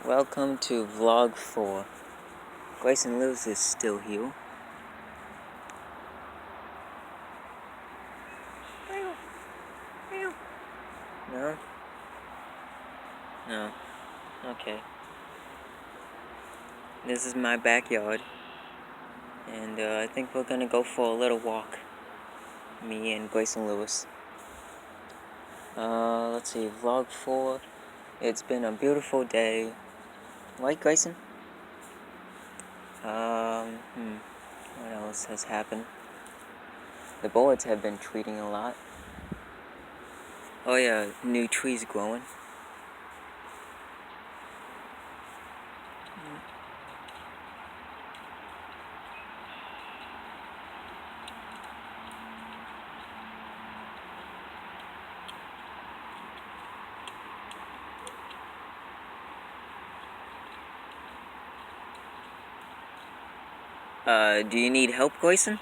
Welcome to vlog 4. Greyson Lewis is still here. No? No. Okay. This is my backyard. And I think we're gonna go for a little walk. Me and Greyson Lewis. Let's see, vlog 4. It's been a beautiful day. Right, Greyson? What else has happened? The bullets have been tweeting a lot. Oh yeah, new trees growing. Do you need help, Greyson?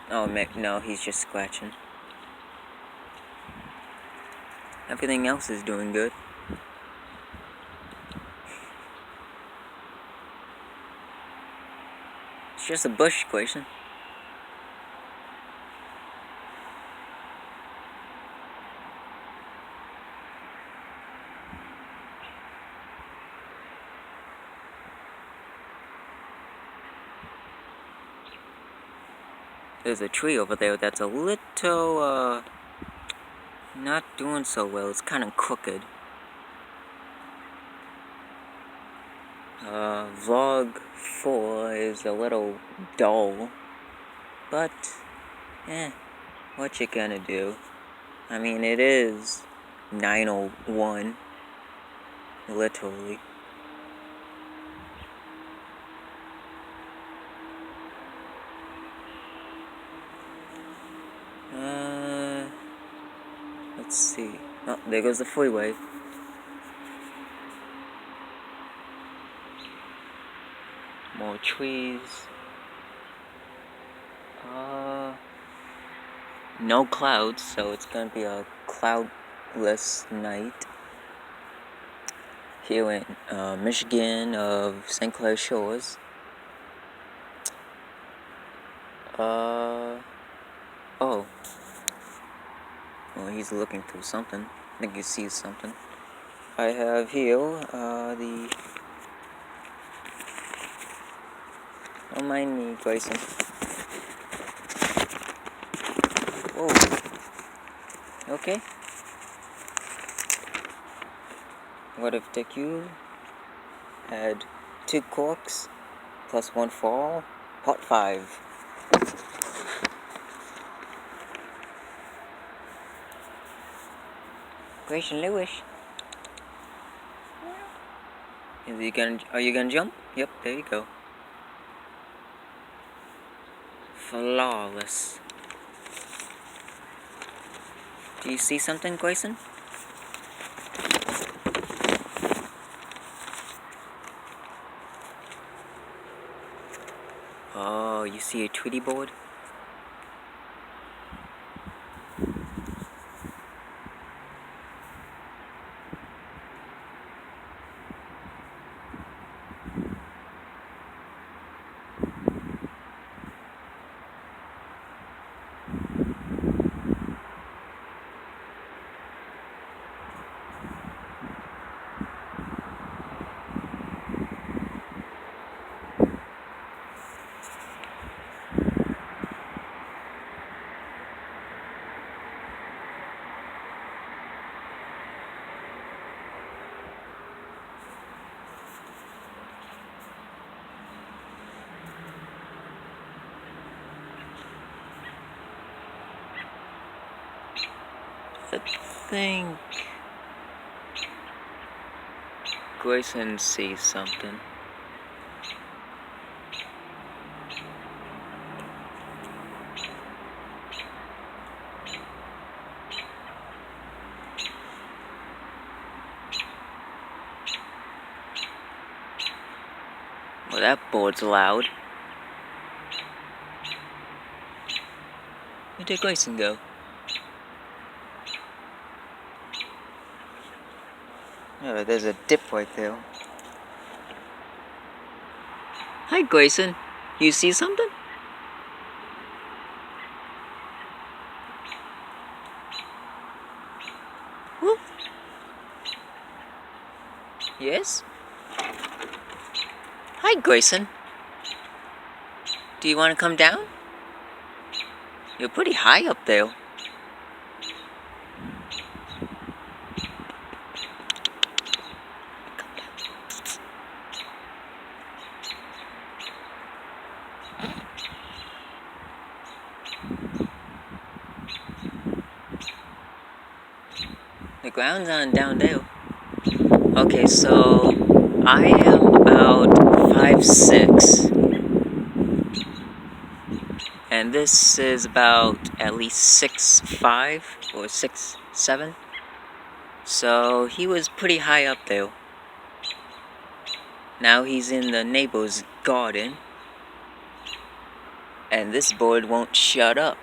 Oh, no, he's just scratching. Everything else is doing good. It's just a bush, Greyson. There's a tree over there that's a little, not doing so well. It's kind of crooked. Vlog 4 is a little dull. But, what you gonna do? I mean, it is 9:01. Literally. Let's see. Oh, there goes the freeway. More trees. No clouds, so it's gonna be a cloudless night here in Michigan of St. Clair Shores. Oh. Well, he's looking through something. I think he sees something. I have here, Don't mind me, Greyson. Whoa. Okay. What if you had 2 corks plus 1 fall? Part 5. Greyson Lewis. Are you gonna jump? Yep, there you go. Flawless. Do you see something, Greyson? Oh, you see a Tweety board? I think Greyson sees something. Well, that board's loud. Where did Greyson go? Oh, there's a dip right there. Hi, Greyson. You see something? Whoop. Yes? Hi, Greyson. Do you want to come down? You're pretty high up there. The ground's on down there. Okay, so I am about 5'6", and this is about at least 6'5" or 6'7". So he was pretty high up there. Now he's in the neighbor's garden, and this board won't shut up.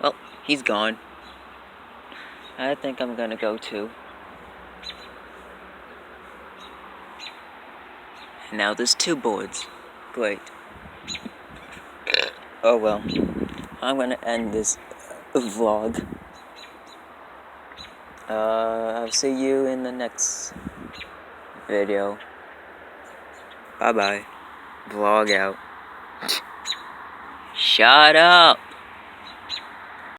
Well, he's gone. I think I'm gonna go too. And now there's 2 boards. Great. Oh well. I'm gonna end this vlog. I'll see you in the next video. Bye bye. Vlog out. Shut up!